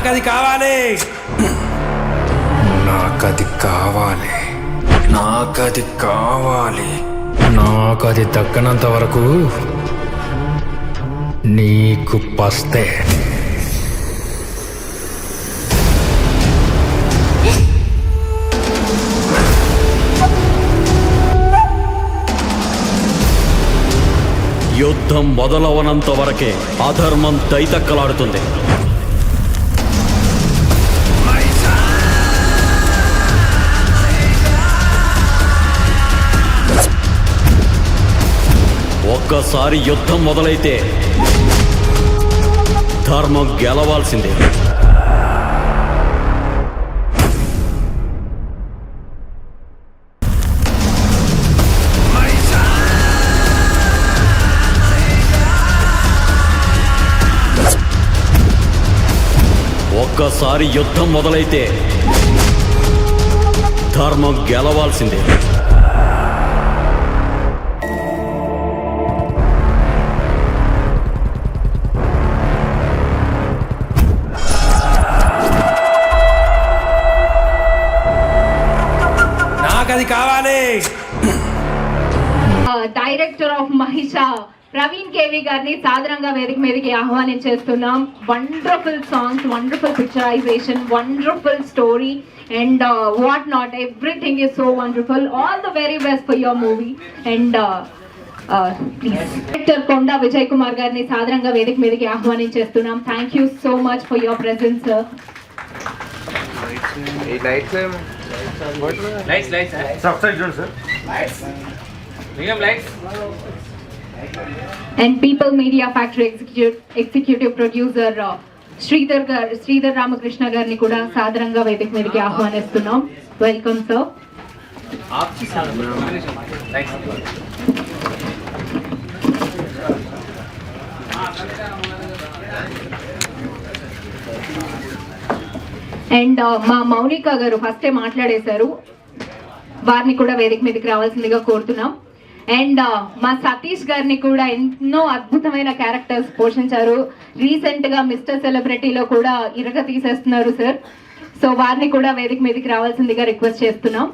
నాకది కావాలి, నాకది కావాలి, నాకది కావాలి. నాకది దక్కనంత వరకు నీకు పస్తే. యుద్ధం మొదలవనంత వరకే అధర్మం దైతక్కలాడుతుంది. ఒక్కసారి యుద్ధం మొదలైతే ధర్మం గెలవాల్సిందే. ఒక్కసారి యుద్ధం మొదలైతే ధర్మం గెలవాల్సిందే. నాకది కావాలి. డైరెక్టర్ ఆఫ్ మహిషా ప్రవీణ్ కేవి గారిని సాధారణంగా వేదిక మీదకి ఆహ్వానించేస్తున్నాం. Wonderful songs, wonderful picturisation, wonderful story and what not, everything is so wonderful. All the very best for your movie. And director Konda Vijay Kumar గారిని సాధారణంగా వేదిక మీదకి ఆహ్వానించేస్తున్నాం. Thank you so much for your presence sir. And People Media Factory executive producer Sridhar Ramakrishna గారిని కూడా సాదరంగా వేదిక మీదకి ఆహ్వానిస్తున్నాం. Welcome sir. అండ్ మా మౌనిక గారు ఫస్టే మాట్లాడేశారు, వారిని కూడా వేదిక మీదకి రావాల్సిందిగా కోరుతున్నాం. అండ్ మా సతీష్ గారిని కూడా ఎన్నో అద్భుతమైన క్యారెక్టర్స్ పోషించారు. రీసెంట్ గా మిస్టర్ సెలబ్రిటీలో కూడా ఇరగ తీసేస్తున్నారు సార్. సో వారిని కూడా వేదిక మీదకి రావాల్సిందిగా రిక్వెస్ట్ చేస్తున్నాం.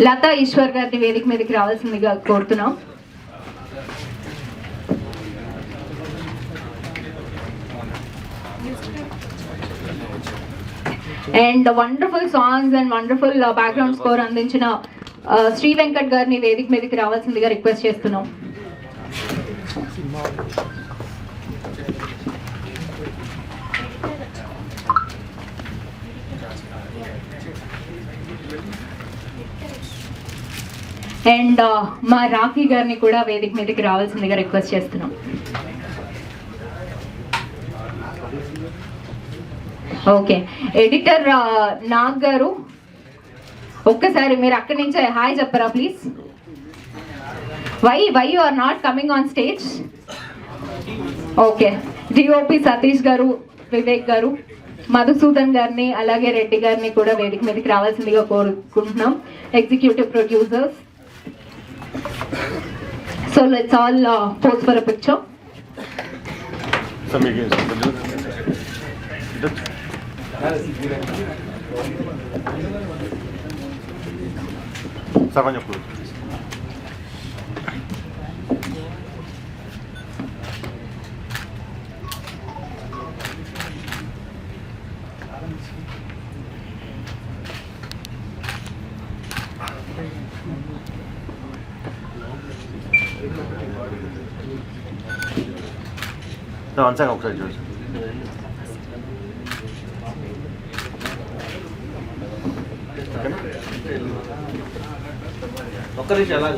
లతా ఈశ్వర్ గారిని వేదిక మీదకి రావాల్సిందిగా కోరుతున్నాం. And wonderful songs and wonderful background score అందించిన శ్రీ వెంకట్ గారిని వేదిక మీదకి రావాల్సిందిగా రిక్వెస్ట్ చేస్తున్నాం. అండ్ మా రాఖీ గారిని కూడా వేదిక మీదకి రావాల్సిందిగా రిక్వెస్ట్ చేస్తున్నాం. ఓకే, ఎడిటర్ నాగ్ గారు ఒక్కసారి మీరు అక్కడి నుంచే హాయ్ చెప్పరా please. Why you are not coming on stage? Okay, DOP Satish గారు, వివేక్ గారు, మధుసూదన్ గారిని అలాగే రెడ్డి గారిని కూడా వేదిక మీదకి రావాల్సిందిగా కోరుకుంటున్నాం. Executive producers. So let's all pose for a picture. వంచంగా ఒకసారి చూసి ఒక్కరికి ఎలా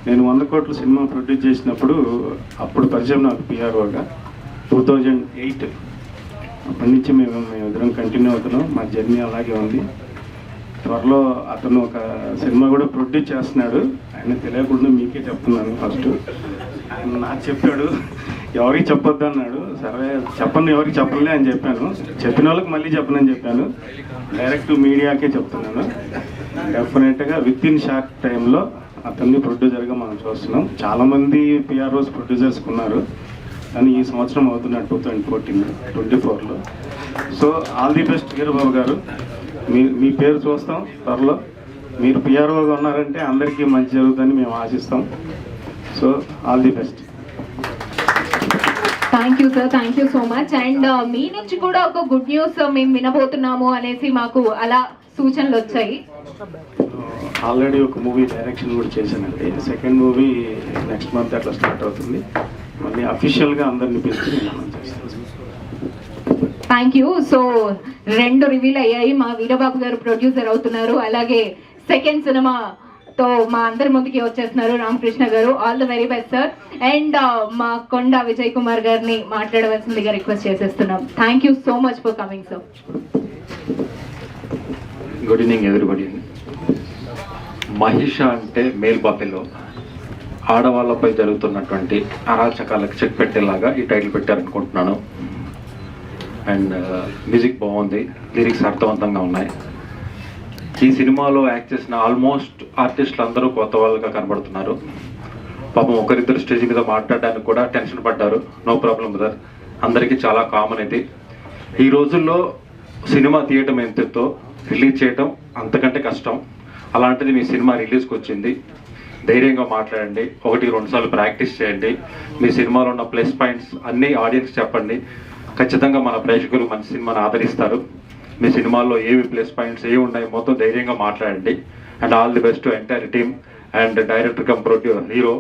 నేను 100 కోట్ల సినిమా ప్రొడ్యూస్ చేసినప్పుడు అప్పుడు పరిచయం నాకు పిఆర్ఓగా 2008 అప్పటి నుంచి మేము ఇద్దరం కంటిన్యూ అవుతున్నాం. మా జర్నీ అలాగే ఉంది. త్వరలో అతను ఒక సినిమా కూడా ప్రొడ్యూస్ చేస్తున్నాడు. ఆయన తెలియకుండా మీకే చెప్తున్నాను. ఫస్ట్ ఆయన నాకు చెప్పాడు, ఎవరికి చెప్పొద్దు అన్నాడు. సరే చెప్పను, ఎవరికి చెప్పలే అని చెప్పాను. చెప్పిన వాళ్ళకి మళ్ళీ చెప్పనని చెప్పాను. డైరెక్ట్ మీడియాకే చెప్తున్నాను. డెఫినెట్గా విత్ ఇన్ షార్ట్ టైంలో అతన్ని ప్రొడ్యూసర్గా మనం చూస్తున్నాం. చాలామంది పిఆర్ఓస్ ప్రొడ్యూసర్స్ ఉన్నారు, కానీ ఈ సంవత్సరం అవుతున్నాడు 2024లో. So all the best Veerababu గారు. మీ పేరు చూస్తాం త్వరలో. మీరు పిఆర్ఓగా ఉన్నారంటే అందరికీ మంచి జరుగుతుందని మేము ఆశిస్తాం. So all the best. Thank you sir, thank you so much. And మీ నుంచి కూడా ఒక గుడ్ న్యూస్ మేము వినబోతున్నాము అనేసి మాకు అలా సూచనలు వచ్చాయి. ఆల్రెడీ ఒక మూవీ డైరెక్షన్ కూడా చేశానండి. సెకండ్ మూవీ నెక్స్ట్ మంత్ అట్లా స్టార్ట్ అవుతుంది. మళ్ళీ అఫీషియల్గా అందరిని పిలిచి నేను చేస్తాను. Thank you. సో 2 రివీల్ అయ్యాయి. మా వీరబాబు గారు ప్రొడ్యూసర్ అవుతున్నారు, అలాగే సెకండ్ సినిమాతో మా అందరి ముందుకి వచ్చేస్తున్నారు రామకృష్ణ గారు. All the very best sir. And మా కొండ విజయ్ కుమార్ గారిని మాట్లాడవలసిందిగా రిక్వెస్ట్ చేసేస్తున్నాం. Thank you so much for coming sir. Good evening everybody. Mahisha అంటే మేల్ బాపిలో ఆడవాళ్ళపై జరుగుతున్నటువంటి అరాచకాలకు చెక్ పెట్టేలాగా ఈ టైటిల్ పెట్టారనుకుంటున్నాను. అండ్ మ్యూజిక్ బాగుంది, లిరిక్స్ అర్థవంతంగా ఉన్నాయి. ఈ సినిమాలో యాక్ట్ చేసిన ఆల్మోస్ట్ ఆర్టిస్టులు అందరూ కొత్త వాళ్ళుగా కనబడుతున్నారు. పాపం ఒకరిద్దరు స్టేజ్ మీద మాట్లాడడానికి కూడా టెన్షన్ పడ్డారు. నో ప్రాబ్లం బ్రదర్, అందరికీ చాలా కామన్ ఇది. ఈ రోజుల్లో సినిమా తీయటం ఎంతో రిలీజ్ చేయటం అంతకంటే కష్టం. అలాంటిది మీ సినిమా రిలీజ్కి వచ్చింది. ధైర్యంగా మాట్లాడండి, 1-2 సార్లు ప్రాక్టీస్ చేయండి. మీ సినిమాలో ఉన్న ప్లస్ పాయింట్స్ అన్నీ ఆడియన్స్ చెప్పండి. ఖచ్చితంగా మన ప్రేక్షకులు మన సినిమాని ఆదరిస్తారు. మీ సినిమాలో ఏవి ప్లస్ పాయింట్స్ ఏవి ఉన్నాయి మొత్తం ధైర్యంగా మాట్లాడండి. And all the best to entire team and director cum hero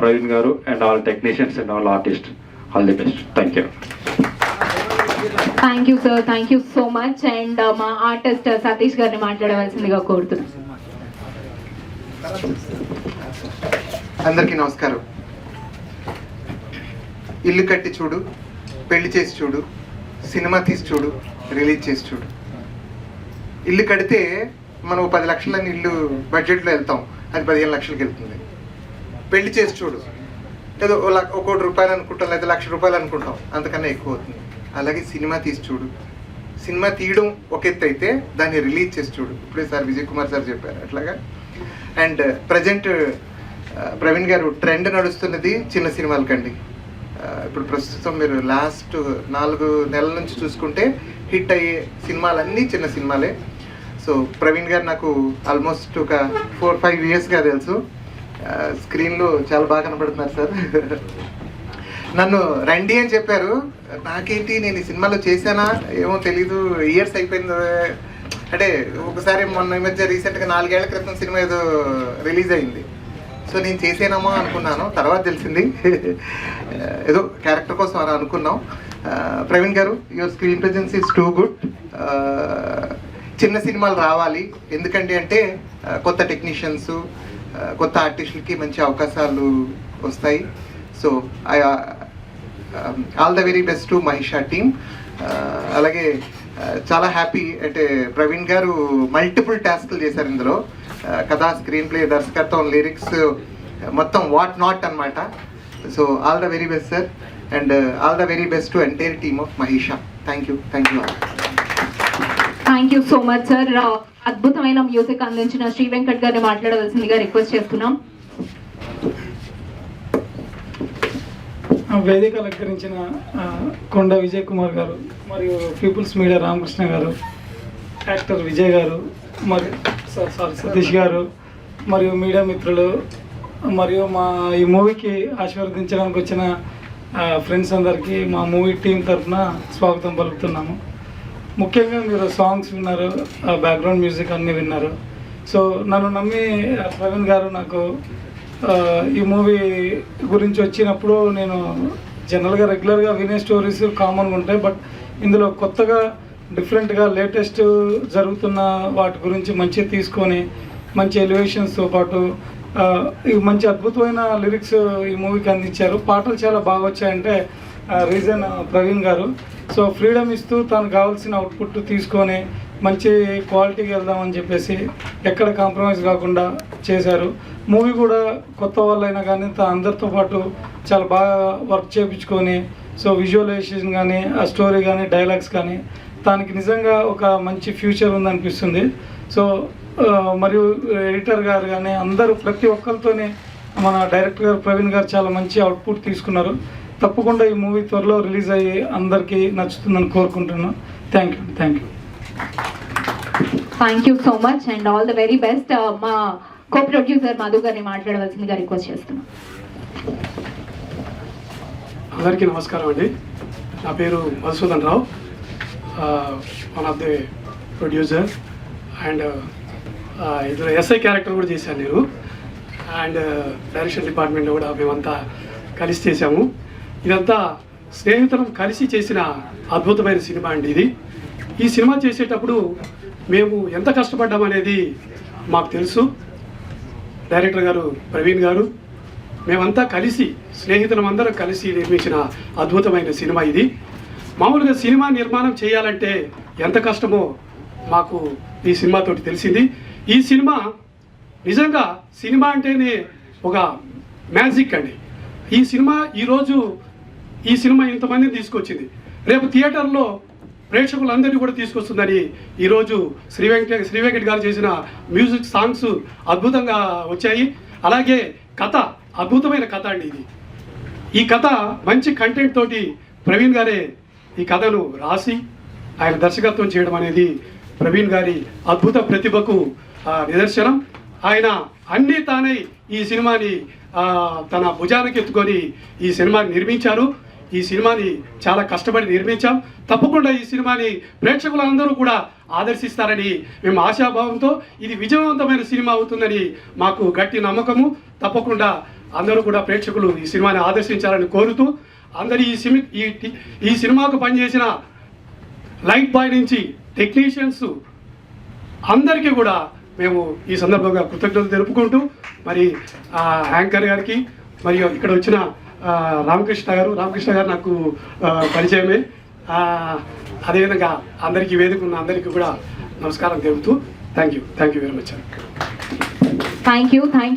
Praveen గారు and all technicians and all artist. All the best. Thank you. Thank you sir, thank you so much. And మా artist Satish గారిని మాట్లాడవలసిందిగా కోరుతున్నాం. అందరికీ నమస్కారం. ఇల్లు కట్టి చూడు, పెళ్లి చేసి చూడు, సినిమా తీసి చూడు, రిలీజ్ చేసి చూడు. ఇల్లు కడితే మనం 10 లక్షలని ఇల్లు బడ్జెట్లో వెళ్తాం, అది 15 లక్షలకి వెళ్తుంది. పెళ్లి చేసి చూడు, ఏదో 1 కోటి రూపాయలు అనుకుంటాం, లేదా 1 లక్ష రూపాయలు అనుకుంటాం, అంతకన్నా ఎక్కువ అవుతుంది. అలాగే సినిమా తీసి చూడు. సినిమా తీయడం ఒక ఎత్తు అయితే దాన్ని రిలీజ్ చేసి చూడు. ఇప్పుడే సార్ విజయ్ కుమార్ సార్ చెప్పారు అట్లాగా. అండ్ ప్రజెంట్ ప్రవీణ్ గారు ట్రెండ్ నడుస్తున్నది చిన్న సినిమాలకండి. ఇప్పుడు ప్రస్తుతం మీరు లాస్ట్ 4 నెలల నుంచి చూసుకుంటే హిట్ అయ్యే సినిమాలన్నీ చిన్న సినిమాలే. సో ప్రవీణ్ గారు నాకు ఆల్మోస్ట్ ఒక 4-5 ఇయర్స్గా తెలుసు. స్క్రీన్లో చాలా బాగా కనపడుతున్నారు సార్. నన్ను రండి అని చెప్పారు. నాకేంటి నేను ఈ సినిమాలో చేశానా ఏమో తెలీదు, ఇయర్స్ అయిపోయింది. అంటే ఒకసారి మొన్న ఈ మధ్య రీసెంట్గా 4 ఏళ్ల క్రితం సినిమా ఏదో రిలీజ్ అయింది. సో నేను చేసేనామో అనుకున్నాను, తర్వాత తెలిసింది ఏదో క్యారెక్టర్ కోసం అని అనుకున్నాం. ప్రవీణ్ గారు, your screen presence is too good. చిన్న సినిమాలు రావాలి, ఎందుకంటే అంటే కొత్త టెక్నీషియన్స్, కొత్త ఆర్టిస్టులకి మంచి అవకాశాలు వస్తాయి. So all the very best to Mahisha team. అలాగే చాలా హ్యాపీ అంటే ప్రవీణ్ గారు మల్టిపుల్ టాస్క్లు చేశారు ఇందులో. కథా, స్క్రీన్ ప్లే, దర్శకత్వం, లిరిక్స్ మొత్తం వాట్ నాట్ అనమాట. So all the very best sir. And all the very best to entire team of Mahisha. Thank you. Thank you. Thank you so much sir. అద్భుతమైన మ్యూజిక్ అందించిన శ్రీ వెంకట్ గారిని మాట్లాడవలసిందిగా రిక్వెస్ట్ చేస్తున్నాం. వేదిక అలంకరించిన కొండ విజయ్ కుమార్ గారు, మరియు పీపుల్స్ మీడియా రామకృష్ణ గారు, యాక్టర్ విజయ్ గారు, మరియు సతీష్ గారు, మరియు మీడియా మిత్రులు, మరియు మా ఈ మూవీకి ఆశీర్వదించడానికి వచ్చిన ఫ్రెండ్స్ అందరికీ మా మూవీ టీం తరఫున స్వాగతం పలుకుతున్నాము. ముఖ్యంగా మీరు సాంగ్స్ విన్నారు, బ్యాక్గ్రౌండ్ మ్యూజిక్ అన్నీ విన్నారు. సో నన్ను నమ్మి ప్రవీణ్ గారు నాకు ఈ మూవీ గురించి వచ్చినప్పుడు, నేను జనరల్గా రెగ్యులర్గా వినే స్టోరీస్ కామన్గా ఉంటాయి, బట్ ఇందులో కొత్తగా డిఫరెంట్గా లేటెస్ట్ జరుగుతున్న వాటి గురించి మంచిగా తీసుకొని మంచి ఎలివేషన్స్తో పాటు ఈ మంచి అద్భుతమైన లిరిక్స్ ఈ మూవీకి అందించారు. పాటలు చాలా బాగా వచ్చాయంటే రీజన్ ప్రవీణ్ గారు. సో ఫ్రీడమ్ ఇస్తూ తనకు కావాల్సిన అవుట్పుట్ తీసుకొని మంచి క్వాలిటీకి వెళ్దామని చెప్పేసి ఎక్కడ కాంప్రమైజ్ కాకుండా చేశారు. మూవీ కూడా కొత్త వాళ్ళైనా కానీ అందరితో పాటు చాలా బాగా వర్క్ చేయించుకొని సో విజువలైజేషన్ కానీ ఆ స్టోరీ కానీ డైలాగ్స్ కానీ దానికి నిజంగా ఒక మంచి ఫ్యూచర్ ఉందనిపిస్తుంది. సో మరియు ఎడిటర్ గారు కానీ అందరూ ప్రతి ఒక్కరితోనే మన డైరెక్టర్ గారు ప్రవీణ్ గారు చాలా మంచి అవుట్పుట్ తీసుకున్నారు. తప్పకుండా ఈ మూవీ త్వరలో రిలీజ్ అయ్యి అందరికీ నచ్చుతుందని కోరుకుంటున్నాను. Thank you. Thank you so much and all the very best. మా కో ప్రొడ్యూసర్ మధు గారిని మాట్లాడవలసిందిగా రిక్వెస్ట్ చేస్తున్నాం. అందరికీ నమస్కారం అండి. నా పేరు Madhusudan Rao, one of the producer and ఇందులో ఎస్ఐ క్యారెక్టర్ కూడా చేశాను నేను. అండ్ డైరెక్షన్ డిపార్ట్మెంట్లో కూడా మేమంతా కలిసి చేశాము. ఇదంతా స్నేహితులం కలిసి చేసిన అద్భుతమైన సినిమా అండి ఇది. ఈ సినిమా చేసేటప్పుడు మేము ఎంత కష్టపడ్డామనేది మాకు తెలుసు. డైరెక్టర్ గారు ప్రవీణ్ గారు మేమంతా కలిసి స్నేహితులం అందరం కలిసి నిర్మించిన అద్భుతమైన సినిమా ఇది. మామూలుగా సినిమా నిర్మాణం చేయాలంటే ఎంత కష్టమో మాకు ఈ సినిమాతోటి తెలిసింది. ఈ సినిమా నిజంగా సినిమా అంటేనే ఒక మ్యాజిక్ అండి. ఈ సినిమా ఇంతమందిని తీసుకొచ్చింది, రేపు థియేటర్లో ప్రేక్షకులందరినీ కూడా తీసుకొస్తుందని ఈరోజు శ్రీ వెంకట్ గారు చేసిన మ్యూజిక్ సాంగ్స్ అద్భుతంగా వచ్చాయి. అలాగే కథ అద్భుతమైన కథ అండి ఇది. ఈ కథ మంచి కంటెంట్ తోటి ప్రవీణ్ గారే ఈ కథను రాసి ఆయన దర్శకత్వం చేయడం అనేది ప్రవీణ్ గారి అద్భుత ప్రతిభకు నిదర్శనం. ఆయన అన్నీ తానై ఈ సినిమాని తన భుజానికి ఎత్తుకొని ఈ సినిమాని నిర్మించారు. ఈ సినిమాని చాలా కష్టపడి నిర్మించాం. తప్పకుండా ఈ సినిమాని ప్రేక్షకులందరూ కూడా ఆదర్శిస్తారని మేము ఆశాభావంతో, ఇది విజయవంతమైన సినిమా అవుతుందని మాకు గట్టి నమ్మకము. తప్పకుండా అందరూ కూడా ప్రేక్షకులు ఈ సినిమాని ఆదర్శించాలని కోరుతూ, అందరి ఈ సినిమాకు పనిచేసిన లైట్ బాయ్ నుంచి టెక్నీషియన్స్ అందరికీ కూడా మేము ఈ సందర్భంగా కృతజ్ఞతలు తెలుపుకుంటూ, మరి యాంకర్ గారికి మరియు ఇక్కడ వచ్చిన రామకృష్ణ గారు నాకు పరిచయమే. అదేవిధంగా అందరికీ వేదిక ఉన్న అందరికీ కూడా నమస్కారం తెలుపుతూ thank you very much. Thank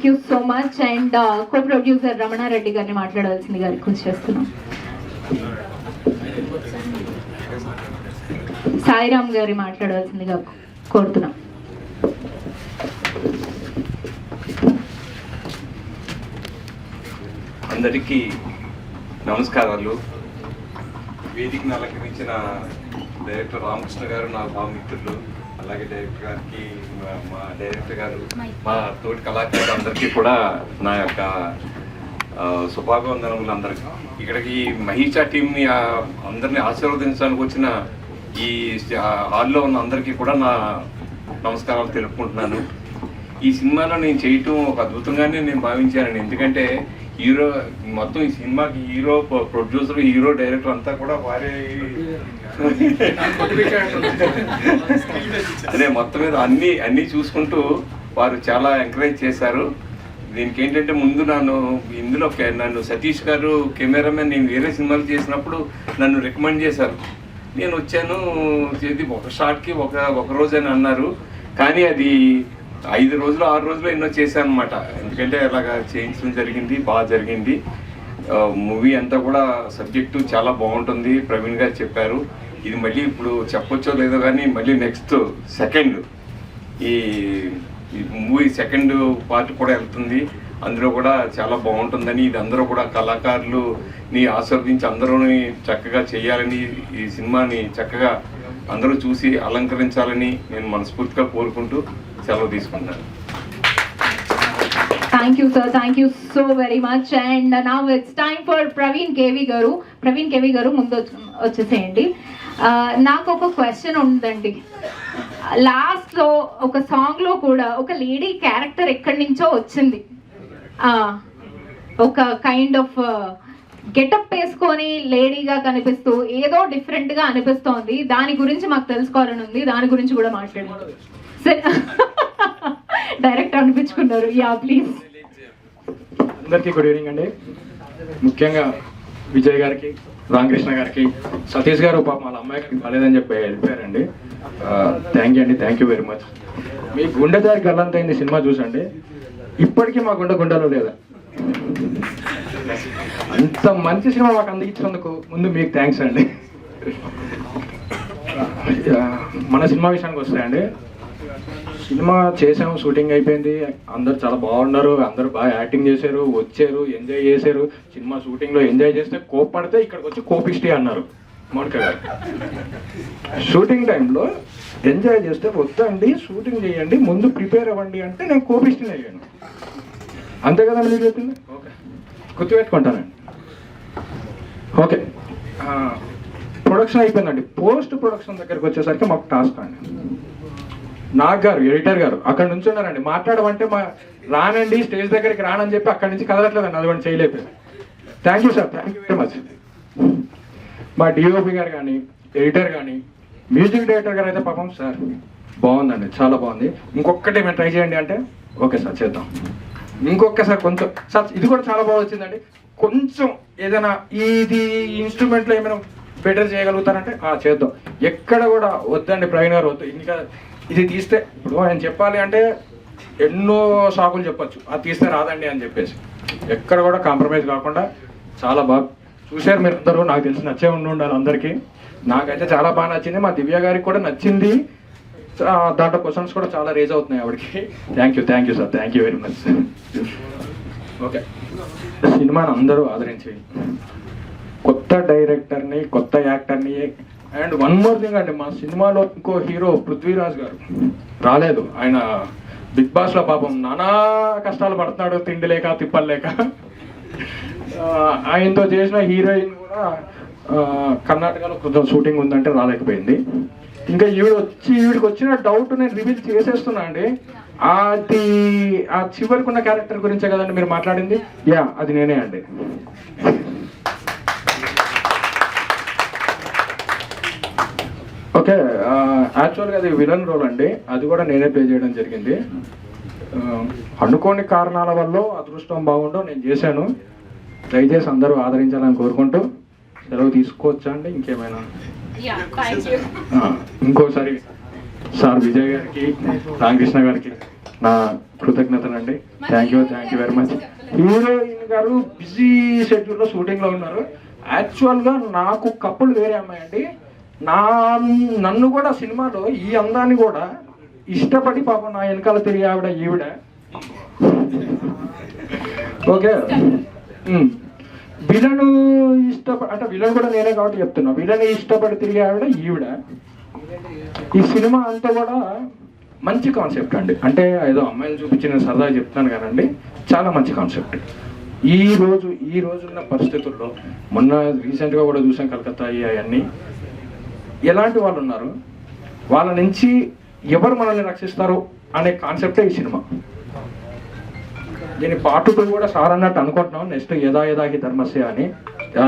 you so much and co producer Ramana Reddy గారిని మాట్లాడవలసిందిగా రిక్వెస్ట్ చేస్తున్నాం. సాయిరామ్ గారి మాట్లాడవలసిందిగా కోరుతున్నాం. అందరికీ నమస్కారాలు. వేదికను అలంకరించిన డైరెక్టర్ రామకృష్ణ గారు నా భావమిత్రులు, అలాగే డైరెక్టర్ గారికి, మా డైరెక్టర్ గారు, మా తోటి కళాకారులు అందరికీ కూడా నా యొక్క శుభాభివందనములు. అందరికీ ఇక్కడికి మహీషా టీంని అందరినీ ఆశీర్వదించడానికి వచ్చిన ఈ హాల్లో ఉన్న అందరికీ కూడా నా నమస్కారాలు తెలుపుకుంటున్నాను. ఈ సినిమాలో నేను చేయటం ఒక అద్భుతంగానే నేను భావించానండి. ఎందుకంటే మొత్తం ఈ సినిమాకి హీరో, ప్రొడ్యూసర్, హీరో, డైరెక్టర్ అంతా కూడా వారే అదే మొత్తం మీద అన్నీ చూసుకుంటూ వారు చాలా ఎంకరేజ్ చేశారు. దీనికి ఏంటంటే ముందు నన్ను సతీష్ గారు కెమెరామెన్, నేను వేరే సినిమాలు చేసినప్పుడు నన్ను రికమెండ్ చేశారు. నేను వచ్చాను, ఒక షాట్కి ఒక రోజు అని అన్నారు. కానీ అది 5 రోజులు 6 రోజులు ఎన్నో చేశాను అనమాట. ఎందుకంటే అలాగా చేయించడం జరిగింది, బాగా జరిగింది. మూవీ అంతా కూడా సబ్జెక్టు చాలా బాగుంటుంది, ప్రవీణ్ గారు చెప్పారు. ఇది మళ్ళీ ఇప్పుడు చెప్పొచ్చో లేదో కానీ మళ్ళీ నెక్స్ట్ ఈ మూవీ సెకండ్ పార్ట్ కూడా వెళ్తుంది. అందులో కూడా చాలా బాగుంటుందని, ఇది అందరూ కూడా కళాకారులని ఆస్వాదించి అందరూ చక్కగా చేయాలని, ఈ సినిమాని చక్కగా అందరూ చూసి అలంకరించాలని నేను మనస్ఫూర్తిగా కోరుకుంటూ సెలవు తీసుకుంటాను. Thank you sir, thank you so very much. And now it's time for Praveen KV గారు ముందు వచ్చేసేయండి. నాకు ఒక క్వశ్చన్ ఉందండి. లాస్ట్లో ఒక సాంగ్లో కూడా ఒక లేడీ క్యారెక్టర్ ఎక్కడి నుంచో వచ్చింది, ఒక కైండ్ ఆఫ్ గెటప్ వేసుకొని లేడీగా కనిపిస్తూ ఏదో డిఫరెంట్గా అనిపిస్తోంది. దాని గురించి మాకు తెలుసుకోవాలని ఉంది, దాని గురించి కూడా మాట్లాడారు. సరే, డైరెక్ట్ అనిపించుకున్నారు. Yeah please. అందరికీ గుడ్ ఈవినింగ్ అండి. ముఖ్యంగా విజయ్ గారికి, రామకృష్ణ గారికి, సతీష్ గారు పాపం వాళ్ళ అమ్మాయికి బాలేదని చెప్పి వెళ్ళిపోయారండి. Thank you very much. మీ గుండె దారి గల్లంతైంది సినిమా చూసండి, ఇప్పటికీ మా గుండెలో లేదా. అంత మంచి సినిమా మాకు అందించినందుకు ముందు మీకు థ్యాంక్స్ అండి. మన సినిమా విషయానికి వస్తాయండి, సినిమా చేసాము, షూటింగ్ అయిపోయింది, అందరు చాలా బాగున్నారు, అందరూ బాగా యాక్టింగ్ చేశారు, వచ్చారు, ఎంజాయ్ చేశారు. సినిమా షూటింగ్లో ఎంజాయ్ చేస్తే కోప్పడితే ఇక్కడికి వచ్చి కోపిష్టి అన్నారు మౌనిక గారు. షూటింగ్ టైంలో ఎంజాయ్ చేస్తే వద్దండి షూటింగ్ చేయండి, ముందు ప్రిపేర్ అవ్వండి అంటే నేను కోపిష్టిని అయ్యాను. అంతే కదండి మీరు చెప్పింది? ఓకే, గుర్తుపెట్టుకుంటానండి. ఓకే, ప్రొడక్షన్ అయిపోయిందండి. పోస్ట్ ప్రొడక్షన్ దగ్గరికి వచ్చేసరికి మాకు టాస్క్ అండి. నాగ్ గారు, ఎడిటర్ గారు అక్కడ నుంచి ఉన్నారండి. మాట్లాడమంటే రానండి స్టేజ్ దగ్గరికి రానని చెప్పి అక్కడి నుంచి కదలట్లేదండి, అది చేయలేదు. Thank you sir, thank you very much. మా డిఓపి గారు కానీ, ఎడిటర్ కానీ, మ్యూజిక్ డైరెక్టర్ గారు అయితే పాపం సార్ బాగుందండి, చాలా బాగుంది, ఇంకొకటి మేము ట్రై చేయండి అంటే ఓకే సార్ చేద్దాం, ఇంకొకసారి కొంచెం సార్ ఇది కూడా చాలా బాగా వచ్చిందండి, కొంచెం ఏదైనా ఇది ఇన్స్ట్రుమెంట్లో ఏమైనా బెటర్ చేయగలుగుతారంటే చేద్దాం. ఎక్కడ కూడా వద్దండి ప్రవీణ్ గారు వద్దు, ఇంకా ఇది తీస్తే ఇప్పుడు ఆయన చెప్పాలి అంటే ఎన్నో షాకులు చెప్పచ్చు, అది తీస్తే రాదండి అని చెప్పేసి ఎక్కడ కూడా కాంప్రమైజ్ కాకుండా చాలా బాగా చూశారు మీరు అందరూ. నాకు తెలిసి నచ్చే ఉండాలి అందరికీ. నాకైతే చాలా బాగా నచ్చింది, మా దివ్య గారికి కూడా నచ్చింది. దాంట్లో క్వశ్చన్స్ కూడా చాలా రేజ్ అవుతున్నాయి ఆవిడకి. Thank you sir, thank you very much. Okay, సినిమాని అందరూ ఆదరించి కొత్త డైరెక్టర్ని, కొత్త యాక్టర్ని, అండ్ వన్ మోర్ థింగ్ అండి, మా సినిమాలో ఇంకో హీరో పృథ్వీరాజ్ గారు రాలేదు. ఆయన బిగ్ బాస్లో పాపం నానా కష్టాలు పడుతున్నాడు, తిండి లేక తిప్పలు లేక. ఆయనతో చేసిన హీరోయిన్ కూడా కర్ణాటకలో కొంచెం షూటింగ్ ఉందంటే రాలేకపోయింది. ఇంకా ఈవిడికి వచ్చిన డౌట్ నేను రివీల్ చేసేస్తున్నా అండి. అది ఆ చివరికి ఉన్న క్యారెక్టర్ గురించే కదండి మీరు మాట్లాడింది. అది నేనే అండి. ఓకే, యాక్చువల్గా అది విలన్ రోల్ అండి, అది కూడా నేనే ప్లే చేయడం జరిగింది. అనుకోని కారణాల వల్ల అదృష్టం బాగుండో నేను చేశాను. దయచేసి అందరూ ఆదరించాలని కోరుకుంటూ సెలవు తీసుకోవచ్చా అండి? ఇంకేమైనా? ఇంకోసారి సార్ విజయ్ గారికి, రామకృష్ణ గారికి నా కృతజ్ఞతలండి. Thank you very much. Heroine గారు బిజీ షెడ్యూల్లో షూటింగ్లో ఉన్నారు. యాక్చువల్గా నాకు కప్పులు వేరే అమ్మాయి అండి, నన్ను కూడా సినిమాలో ఈ అందాన్ని కూడా ఇష్టపడి పాపం నా వెనకాల తిరిగి ఈవిడ. ఓకే, విలను అంటే విలన్ కూడా నేనే కాబట్టి చెప్తున్నా, విలన్ ఇష్టపడి తిరిగి ఈవిడ. ఈ సినిమా అంతా కూడా మంచి కాన్సెప్ట్ అండి, అంటే ఏదో అమ్మాయిలు చూపించిన సరదా చెప్తున్నాను కానండి, చాలా మంచి కాన్సెప్ట్. ఈ రోజున్న పరిస్థితుల్లో మొన్న రీసెంట్గా కూడా చూసాం కలకత్తా అవన్నీ, ఎలాంటి వాళ్ళు ఉన్నారు, వాళ్ళ నుంచి ఎవరు మనల్ని రక్షిస్తారు అనే కాన్సెప్టే ఈ సినిమా. దీని పార్ట్ 2 కూడా సార్ అన్నట్టు అనుకుంటున్నాం, నెక్స్ట్ యథాయథాహి ధర్మస్య అని.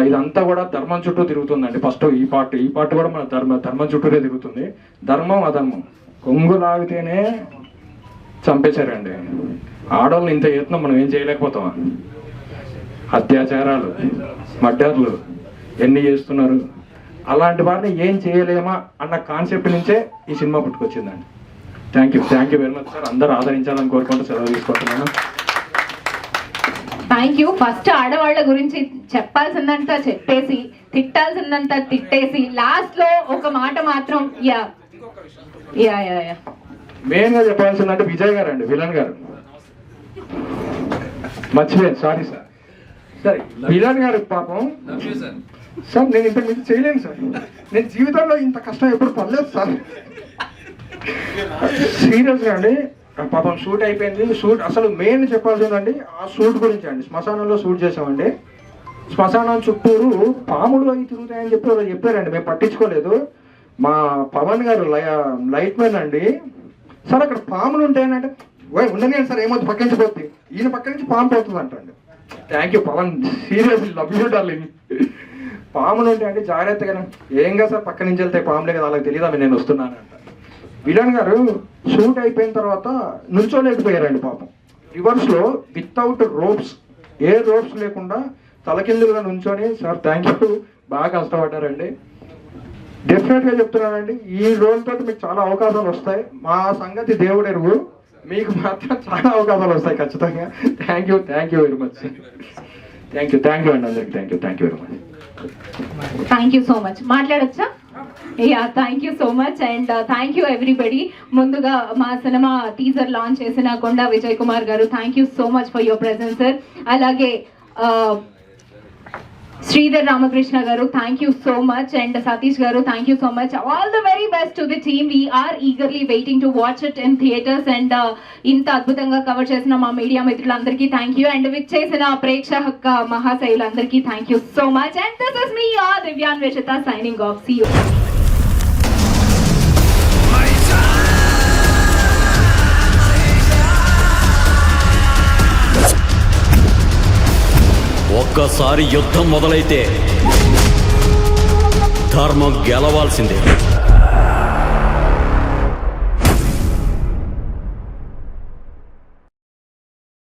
ఇదంతా కూడా ధర్మం చుట్టూ తిరుగుతుందండి. ఫస్ట్ ఈ పార్ట్ కూడా మన ధర్మం చుట్టూనే తిరుగుతుంది. ధర్మం అధర్మం కొంగు లాగితేనే చంపేశారండి. ఆడవాళ్ళని ఇంత యత్నం మనం ఏం చేయలేకపోతామా? అత్యాచారాలు, మర్డర్లు ఎన్ని చేస్తున్నారు, అలాంటి వారిని ఏం చేయలేమా అన్న కాన్సెప్ట్ నుంచే ఈ సినిమా పుట్టుకొచ్చిందండి. Thank you very much sir. అందరూ ఆదరించాలని కోరుకుంటూ సెలవు తీసుకుంటున్నాను. Thank you. ఫస్ట్ ఆడవాళ్ళ గురించి చెప్పాల్సిందంతా చెప్పేసి, తిట్టాల్సిందంతా తిట్టేసి, లాస్ట్ లో ఒక మాట మాత్రం మెయిన్ గా చెప్పాల్సిందంటే విజయ్ గారు అండి, విలన్ గారు. మర్చిపోయాను, సారీ సార్. సరే, విలన్ గారు పాపం సార్, నేను ఇంత మీకు చేయలేను సార్. నేను జీవితంలో ఇంత కష్టం ఎప్పుడు పడలేదు సార్. సీరియస్గా అండి, పాపం షూట్ అయిపోయింది. షూట్ అసలు మెయిన్ చెప్పాల్సిందండి ఆ షూట్ గురించి అండి. శ్మశానంలో షూట్ చేసామండి. శ్మశానం చుట్టూరు పాములు అవి తిరుగుతాయని చెప్పారండి, మేము పట్టించుకోలేదు. మా పవన్ గారు లైట్ మ్యాన్ అండి, సార్ అక్కడ పాములు ఉంటాయనంటే ఉండని సార్, ఏమవుతుంది పక్క నుంచి పోతుంది, ఈయన పక్క నుంచి పాము పోతుంది అంటండి. Thank you Pavan, seriously love you darling. పాములు ఉంటాయండి, జాగ్రత్తగా. ఏం కాదు సార్, పక్క నుంచి వెళ్తే పాములే కదా, వాళ్ళకి తెలియదా నేను వస్తున్నాను అంట. విలన్ గారు షూట్ అయిపోయిన తర్వాత నుంచోలేకపోయారండి పాపం. రివర్స్లో వితౌట్ రోప్స్, ఏ రోప్స్ లేకుండా తలకిందులుగా నుంచొని సార్ థ్యాంక్ యూ బాగా కష్టపడ్డారండి. డెఫినెట్గా చెప్తున్నానండి, ఈ రోల్ తోటి మీకు చాలా అవకాశాలు వస్తాయి. మా సంగతి దేవుడు ఎరుగు, మీకు మాత్రం చాలా అవకాశాలు వస్తాయి ఖచ్చితంగా. Thank you very much. Thank you అండి అందరికి. Thank you very much. Thank you so much. మాట్లాడొచ్చా? Yeah, thank you so much and thank you everybody. ముందుగా మా సినిమా టీజర్ లాంచ్ చేసిన కొండా విజయ్ కుమార్ గారు, thank you so much for your presence sir. అలాగే శ్రీధర్ రామకృష్ణ గారు, thank you so much. And Satish గారు, thank you so much. All the very best to the team. We are eagerly waiting to watch it in theatres. And ఇంత అద్భుతంగా cover చేసిన మా media మిత్రులందరికీ thank you. And విచ్ చేసిన ప్రేక్షక మహాశైలందరికీ thank you so much. And this is me Divyanveshita signing off. See you. ఒక్కసారి యుద్ధం మొదలైతే ధర్మం గెలవాల్సిందే.